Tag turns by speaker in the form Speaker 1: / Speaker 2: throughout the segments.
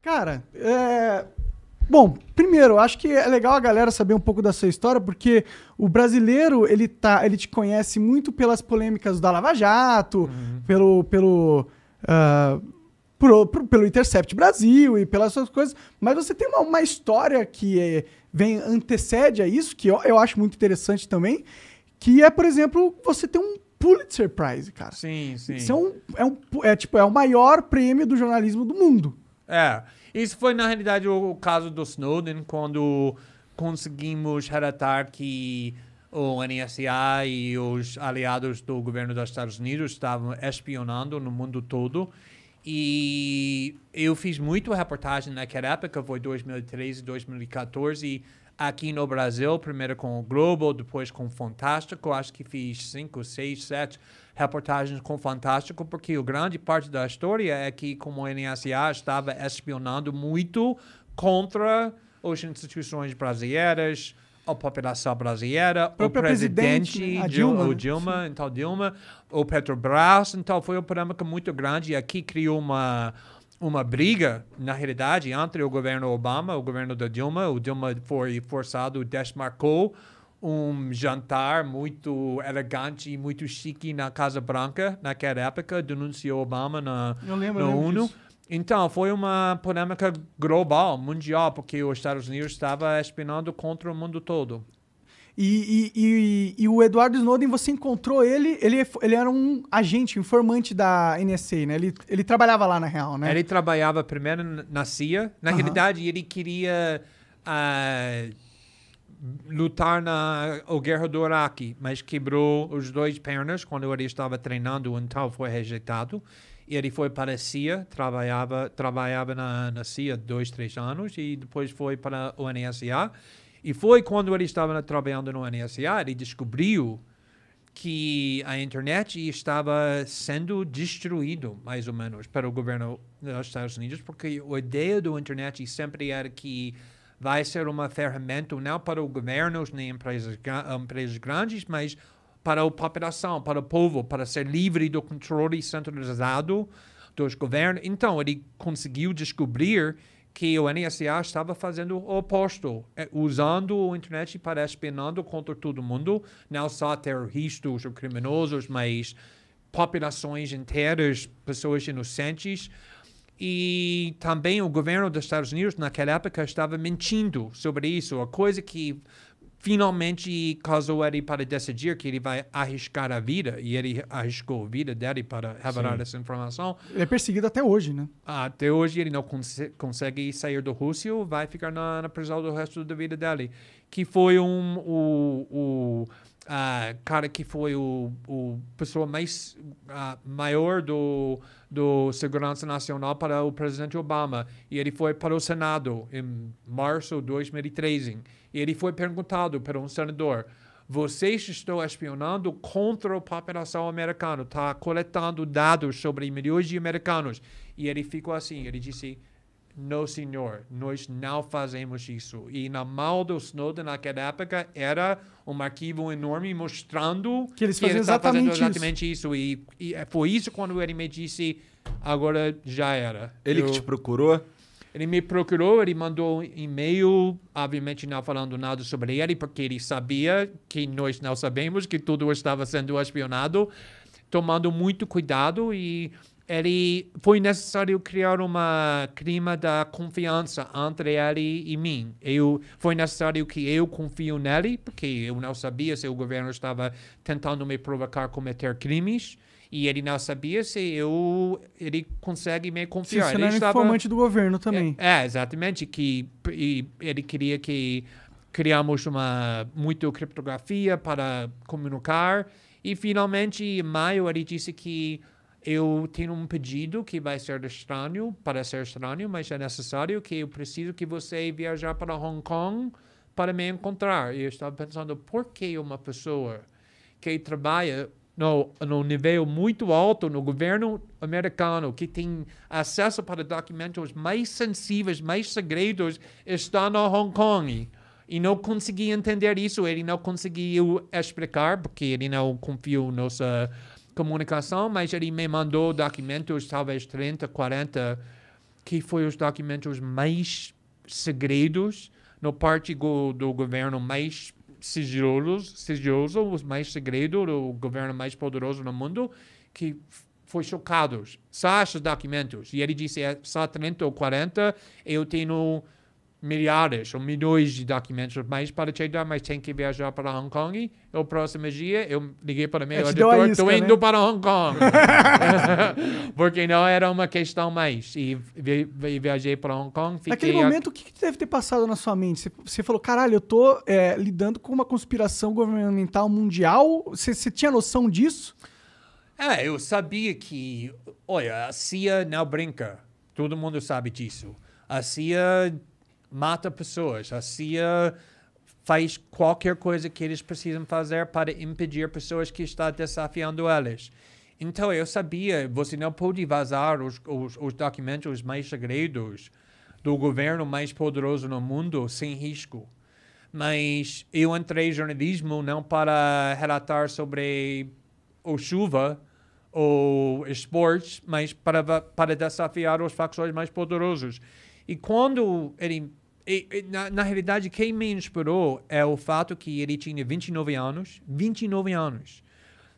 Speaker 1: Cara, bom, primeiro, eu acho que é legal a galera saber um pouco da sua história, porque o brasileiro, ele te conhece muito pelas polêmicas da Lava Jato, pelo Intercept Brasil e pelas suas coisas, mas você tem uma história que antecede a isso, que eu acho muito interessante também, que é, por exemplo, você ter um Pulitzer Prize, cara.
Speaker 2: Sim.
Speaker 1: Isso é o maior prêmio do jornalismo do mundo.
Speaker 2: Isso foi, na realidade, o caso do Snowden, quando conseguimos relatar que o NSA e os aliados do governo dos Estados Unidos estavam espionando no mundo todo. E eu fiz muito reportagem naquela época, foi 2013, 2014, aqui no Brasil, primeiro com o Globo, depois com o Fantástico. Acho que fiz 5, 6, 7 reportagens com o Fantástico, porque a grande parte da história é que como o NSA estava espionando muito contra as instituições brasileiras, a população brasileira, o presidente,
Speaker 1: a Dilma,
Speaker 2: Dilma, o Petrobras. Então, foi uma polêmica muito grande e aqui criou uma briga, na realidade, entre o governo Obama e o governo da Dilma. O Dilma foi forçado, desmarcou um jantar muito elegante e muito chique na Casa Branca, naquela época, denunciou Obama na ONU.
Speaker 1: Disso.
Speaker 2: Então, foi uma polêmica global, mundial, porque os Estados Unidos estava espionando contra o mundo todo.
Speaker 1: E o Edward Snowden, você encontrou ele era um agente, informante da NSA, né? Ele trabalhava lá, na real, né?
Speaker 2: Ele trabalhava primeiro na CIA. Na realidade, ele queria lutar na guerra do Iraque, mas quebrou os 2 pernas quando ele estava treinando, então foi rejeitado. Ele foi para a CIA, trabalhava na CIA 2, 3 anos e depois foi para o NSA. E foi quando ele estava trabalhando no NSA, ele descobriu que a internet estava sendo destruído, mais ou menos, para o governo dos Estados Unidos, porque a ideia da internet sempre era que vai ser uma ferramenta não para os governos nem empresas grandes, mas para a população, para o povo, para ser livre do controle centralizado dos governos. Então, ele conseguiu descobrir que o NSA estava fazendo o oposto, usando a internet para espionando contra todo mundo, não só terroristas ou criminosos, mas populações inteiras, pessoas inocentes. E também o governo dos Estados Unidos, naquela época, estava mentindo sobre isso, a coisa que finalmente causou ele para decidir que ele vai arriscar a vida, e ele arriscou a vida dele para revelar essa informação.
Speaker 1: Ele é perseguido até hoje, né?
Speaker 2: Até hoje ele não consegue sair da Rússia, vai ficar na prisão do resto da vida dele. Que foi o cara que foi o pessoa mais maior do Segurança Nacional para o presidente Obama. E ele foi para o Senado em março de 2013. E ele foi perguntado por um senador: vocês estão espionando contra a população americana, está coletando dados sobre milhões de americanos. E ele ficou assim, ele disse: não, senhor, nós não fazemos isso. E na mão do Snowden naquela época era um arquivo enorme mostrando
Speaker 1: que eles
Speaker 2: ele está fazendo
Speaker 1: exatamente
Speaker 2: exatamente isso. E foi isso quando ele me disse: agora já era.
Speaker 3: Ele que te procurou?
Speaker 2: Ele me procurou, ele mandou um e-mail, obviamente não falando nada sobre ele, porque ele sabia que nós não sabemos, que tudo estava sendo espionado, tomando muito cuidado, e foi necessário criar uma clima da confiança entre ele e mim. Foi necessário que eu confio nele, porque eu não sabia se o governo estava tentando me provocar a cometer crimes, e ele não sabia se ele consegue me confiar.
Speaker 1: Sim, você não era informante do governo também.
Speaker 2: Exatamente. Ele queria que criamos muita criptografia para comunicar. E, finalmente, em maio, ele disse que eu tenho um pedido que vai ser estranho, mas é necessário, que eu preciso que você viajar para Hong Kong para me encontrar. E eu estava pensando, por que uma pessoa que trabalha no nível muito alto no governo americano, que tem acesso para documentos mais sensíveis, mais segredos, está no Hong Kong? E não consegui entender isso, ele não conseguiu explicar, porque ele não confiou na nossa comunicação, mas ele me mandou documentos, talvez 30, 40, que foi os documentos mais segredos, no parte do governo mais sigiloso, os mais segredo do governo mais poderoso no mundo, que foi chocados. Só esses documentos. E ele disse, só 30 ou 40, eu tenho milhares ou milhões de documentos mais para te dar, mas tem que viajar para Hong Kong. E o próximo dia, eu liguei para meu editor, estou indo para Hong Kong. Porque não era uma questão mais. E viajei para Hong Kong.
Speaker 1: Naquele momento, o que deve ter passado na sua mente? Você falou, caralho, eu tô lidando com uma conspiração governamental mundial. Você tinha noção disso?
Speaker 2: Eu sabia que, olha, a CIA não brinca. Todo mundo sabe disso. A CIA mata pessoas. A CIA faz qualquer coisa que eles precisam fazer para impedir pessoas que estão desafiando eles. Então, eu sabia, você não pode vazar os documentos mais segredos do governo mais poderoso no mundo sem risco. Mas eu entrei em jornalismo não para relatar sobre o chuva ou esportes, mas para desafiar os facções mais poderosos. E quando ele... Na realidade, quem me inspirou é o fato que ele tinha 29 anos,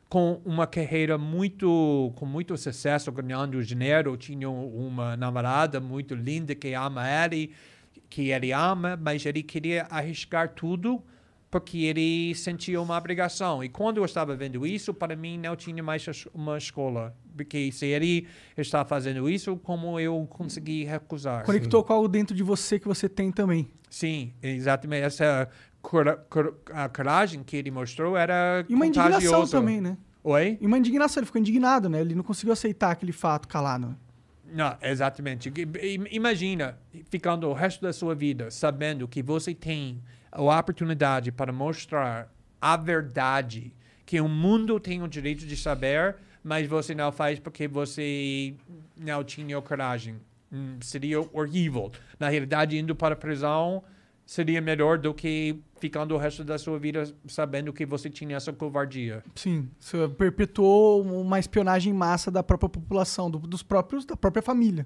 Speaker 2: com uma carreira com muito sucesso, ganhando dinheiro, tinha uma namorada muito linda que ama ele, que ele ama, mas ele queria arriscar tudo porque ele sentia uma obrigação. E quando eu estava vendo isso, para mim não tinha mais uma escola. Porque se ele está fazendo isso, como eu consegui recusar?
Speaker 1: Conectou com algo dentro de você que você tem também.
Speaker 2: Sim, exatamente. Essa a coragem que ele mostrou era
Speaker 1: e uma
Speaker 2: contagiosa.
Speaker 1: Indignação também, né?
Speaker 2: Oi?
Speaker 1: E uma indignação, ele ficou indignado, né? Ele não conseguiu aceitar aquele fato calado.
Speaker 2: Não, exatamente. Imagina ficando o resto da sua vida sabendo que você tem a oportunidade para mostrar a verdade, que o mundo tem o direito de saber, mas você não faz porque você não tinha coragem. Seria horrível. Na realidade, indo para a prisão seria melhor do que ficando o resto da sua vida sabendo que você tinha essa covardia.
Speaker 1: Sim, você perpetuou uma espionagem em massa da própria população, da própria família.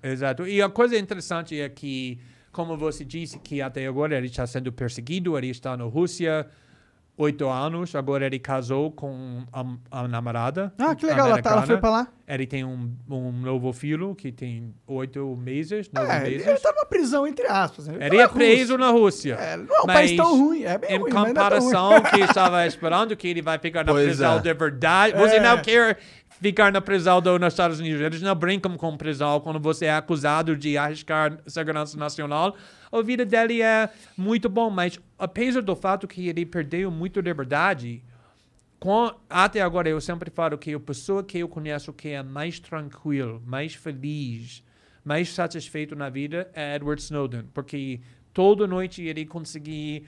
Speaker 2: Exato. E a coisa interessante é que, como você disse, que até agora ele está sendo perseguido, ele está na Rússia 8 anos, agora ele casou com a namorada.
Speaker 1: Ah, que legal, ela foi pra lá.
Speaker 2: Ele tem um novo filho que tem 8 meses, 9 meses.
Speaker 1: Ele tá numa prisão, entre aspas. Né?
Speaker 2: Ele é preso na Rússia.
Speaker 1: Não é um país tão ruim, é bem ruim.
Speaker 2: Em comparação que estava esperando que ele vai ficar na prisão de verdade. Você não quer ficar na prisão nos Estados Unidos. Eles não brincam com prisão quando você é acusado de arriscar segurança nacional. A vida dele é muito bom, mas apesar do fato que ele perdeu muito liberdade, até agora eu sempre falo que a pessoa que eu conheço que é mais tranquilo, mais feliz, mais satisfeito na vida é Edward Snowden, porque toda noite ele consegue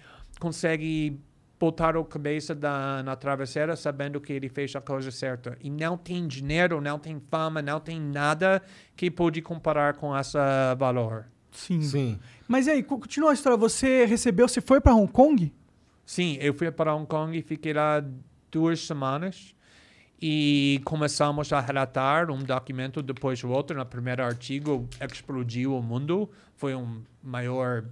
Speaker 2: botar a cabeça na travesseira sabendo que ele fez a coisa certa. E não tem dinheiro, não tem fama, não tem nada que pode comparar com esse valor.
Speaker 1: Sim. Mas e aí, continua a história. Você foi para Hong Kong?
Speaker 2: Sim, eu fui para Hong Kong e fiquei lá 2 semanas. E começamos a relatar um documento depois do outro. No primeiro artigo, explodiu o mundo. Foi maior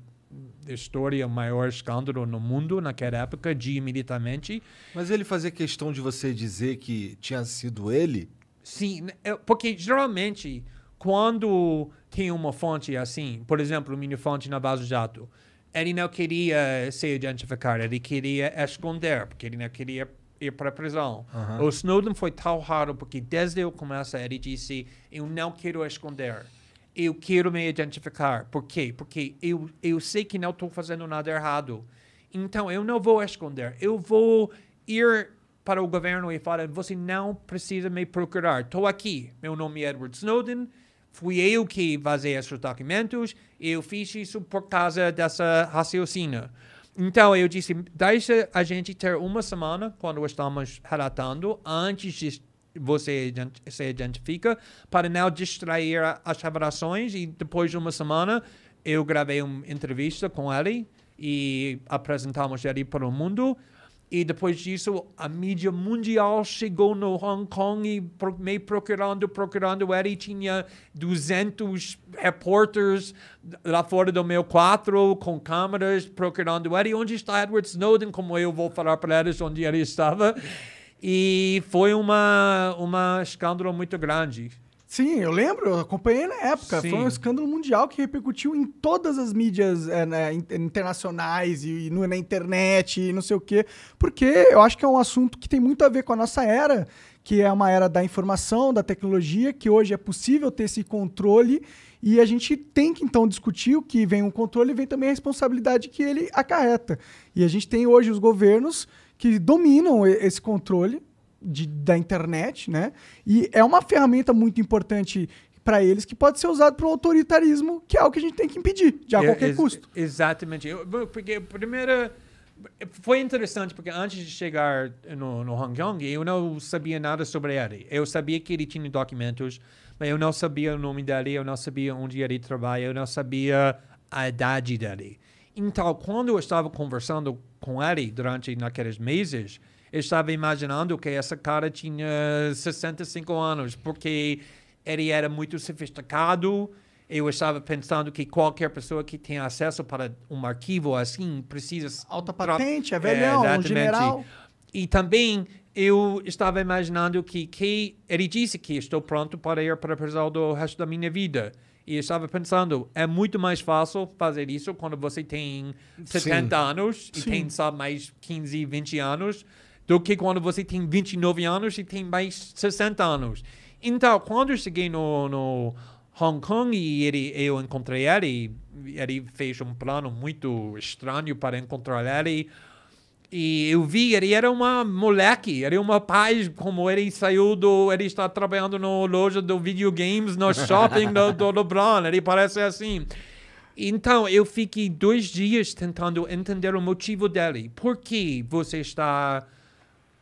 Speaker 2: história, o maior escândalo no mundo naquela época, imediatamente.
Speaker 3: Mas ele fazia questão de você dizer que tinha sido ele?
Speaker 2: Sim, porque geralmente, quando tem uma fonte assim, por exemplo, minha fonte na Vaza Jato, ele não queria se identificar, ele queria esconder, porque ele não queria ir para a prisão. O Snowden foi tão raro, porque desde o começo ele disse, eu não quero esconder. Eu quero me identificar. Por quê? Porque eu sei que não estou fazendo nada errado. Então, eu não vou esconder. Eu vou ir para o governo e falar, você não precisa me procurar. Estou aqui. Meu nome é Edward Snowden. Fui eu que vazei esses documentos. Eu fiz isso por causa dessa raciocínio. Então, eu disse, deixa a gente ter uma semana, quando estamos relatando, antes de você se identifica, para não distrair as revelações. E depois de uma semana, eu gravei uma entrevista com ele e apresentamos ele para o mundo. E depois disso, a mídia mundial chegou no Hong Kong e me procurando ele. Tinha 200 repórteres lá fora do meu quarto com câmeras procurando ele. Onde está Edward Snowden? Como eu vou falar para eles onde ele estava. E foi uma escândalo muito grande.
Speaker 1: Sim, eu lembro, eu acompanhei na época.
Speaker 2: Sim.
Speaker 1: Foi um escândalo mundial que repercutiu em todas as mídias internacionais e na internet e não sei o quê. Porque eu acho que é um assunto que tem muito a ver com a nossa era, que é uma era da informação, da tecnologia, que hoje é possível ter esse controle e a gente tem que, então, discutir o que vem o controle e vem também a responsabilidade que ele acarreta. E a gente tem hoje os governos que dominam esse controle da internet, né? E é uma ferramenta muito importante para eles que pode ser usado para o autoritarismo, que é algo que a gente tem que impedir, a qualquer custo.
Speaker 2: Exatamente. Porque primeiro foi interessante, porque antes de chegar no Hong Kong, eu não sabia nada sobre ele. Eu sabia que ele tinha documentos, mas eu não sabia o nome dele, eu não sabia onde ele trabalha, eu não sabia a idade dele. Então, quando eu estava conversando com ele durante naqueles meses, eu estava imaginando que essa cara tinha 65 anos, porque ele era muito sofisticado. Eu estava pensando que qualquer pessoa que tenha acesso para um arquivo assim precisa...
Speaker 1: Alta patente, é velhão, um general.
Speaker 2: E também eu estava imaginando que ele disse que estou pronto para ir para a prisão do resto da minha vida. E eu estava pensando, é muito mais fácil fazer isso quando você tem 70 anos e tem só mais 15, 20 anos, do que quando você tem 29 anos e tem mais 60 anos. Então, quando eu cheguei no Hong Kong e eu encontrei ele fez um plano muito estranho para encontrar ele. E eu vi, ele era uma moleque, ele era uma paz, como ele está trabalhando na loja de videogames no shopping do LeBron, ele parece assim. Então, eu fiquei 2 dias tentando entender o motivo dele. Por que você está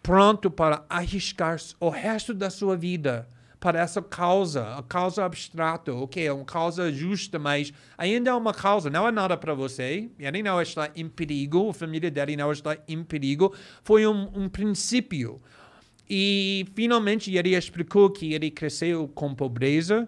Speaker 2: pronto para arriscar o resto da sua vida para essa causa, a causa abstrata, ok, é uma causa justa, mas ainda é uma causa, não é nada para você, ele não está em perigo, a família dele não está em perigo, foi um princípio. E, finalmente, ele explicou que ele cresceu com pobreza,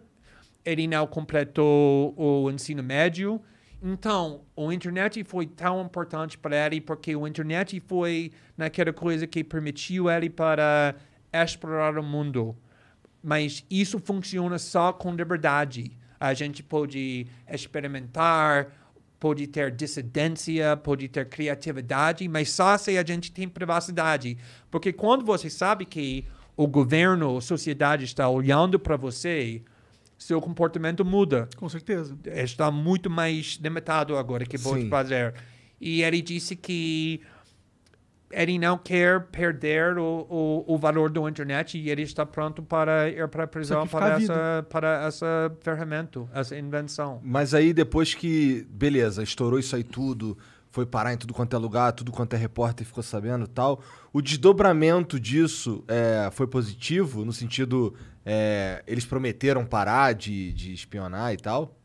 Speaker 2: ele não completou o ensino médio. Então, a internet foi tão importante para ele porque a internet foi naquela coisa que permitiu ele para explorar o mundo. Mas isso funciona só com liberdade. A gente pode experimentar, pode ter dissidência, pode ter criatividade, mas só se a gente tem privacidade. Porque quando você sabe que o governo, a sociedade está olhando para você, seu comportamento muda.
Speaker 1: Com certeza.
Speaker 2: Está muito mais limitado agora que pode fazer. E ele disse que ele não quer perder o valor da internet e ele está pronto para ir para a prisão para essa ferramenta, essa invenção.
Speaker 3: Mas aí depois que, beleza, estourou isso aí tudo, foi parar em tudo quanto é lugar, tudo quanto é repórter ficou sabendo e tal, o desdobramento disso foi positivo, no sentido, eles prometeram parar de espionar e tal?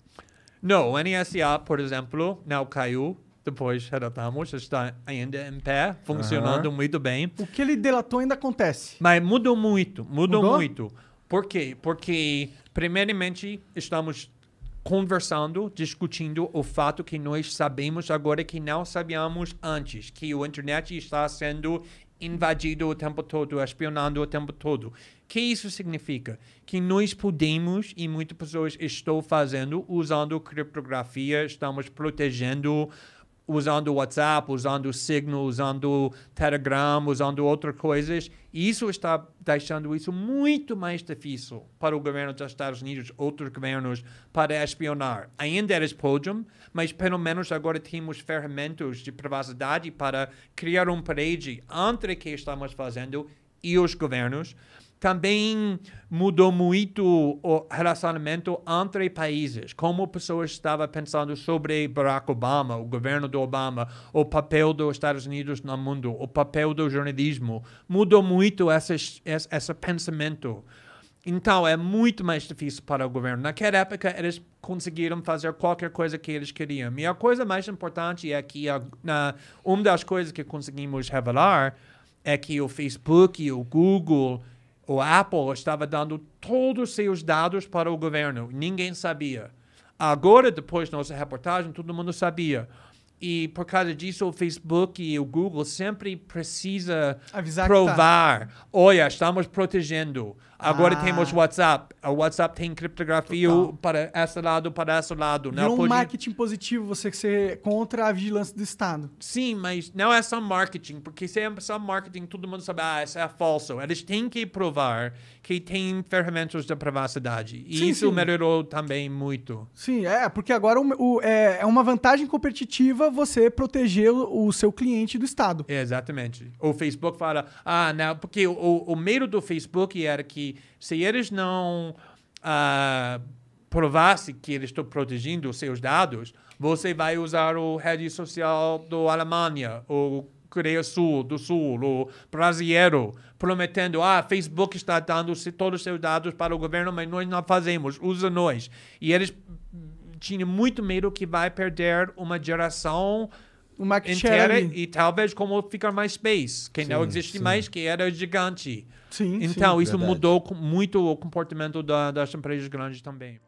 Speaker 2: Não, o NSA, por exemplo, não caiu. Depois relatamos, está ainda em pé, funcionando muito bem.
Speaker 1: O que ele delatou ainda acontece.
Speaker 2: Mas mudou muito. Por quê? Porque, primeiramente, estamos conversando, discutindo o fato que nós sabemos agora que não sabíamos antes, que a internet está sendo invadido o tempo todo, espionando o tempo todo. O que isso significa? Que nós podemos, e muitas pessoas estão fazendo, usando criptografia, estamos protegendo, usando o WhatsApp, usando o Signal, usando o Telegram, usando outras coisas. E isso está deixando isso muito mais difícil para o governo dos Estados Unidos, outros governos, para espionar. Ainda eles podem, mas pelo menos agora temos ferramentas de privacidade para criar uma parede entre o que estamos fazendo e os governos. Também mudou muito o relacionamento entre países, como pessoas estavam pensando sobre Barack Obama, o governo do Obama, o papel dos Estados Unidos no mundo, o papel do jornalismo. Mudou muito esse pensamento. Então, é muito mais difícil para o governo. Naquela época, eles conseguiram fazer qualquer coisa que eles queriam. E a coisa mais importante é que uma das coisas que conseguimos revelar é que o Facebook, o Google, o Apple estava dando todos os seus dados para o governo. Ninguém sabia. Agora, depois da nossa reportagem, todo mundo sabia. E por causa disso, o Facebook e o Google sempre precisa
Speaker 1: Avisar
Speaker 2: provar. Olha, estamos protegendo. Agora temos WhatsApp. O WhatsApp tem criptografia para esse lado.
Speaker 1: Virou um marketing positivo você ser contra a vigilância do Estado.
Speaker 2: Sim, mas não é só marketing, porque se é só marketing, todo mundo sabe, isso é falso. Eles têm que provar que tem ferramentas de privacidade. E isso melhorou também muito.
Speaker 1: Sim, porque agora é uma vantagem competitiva você proteger o seu cliente do Estado.
Speaker 2: Exatamente. O Facebook fala, não, porque o medo do Facebook era que se eles não provassem que eles estão protegendo os seus dados, você vai usar a rede social da Alemanha, o Coreia do Sul, o brasileiro, prometendo, Facebook está dando todos os seus dados para o governo, mas nós não fazemos, usa nós. E eles tinham muito medo que vai perder uma geração inteira e talvez como ficar MySpace, que não existe mais, que era gigante. Então, isso mudou muito o comportamento das empresas grandes também.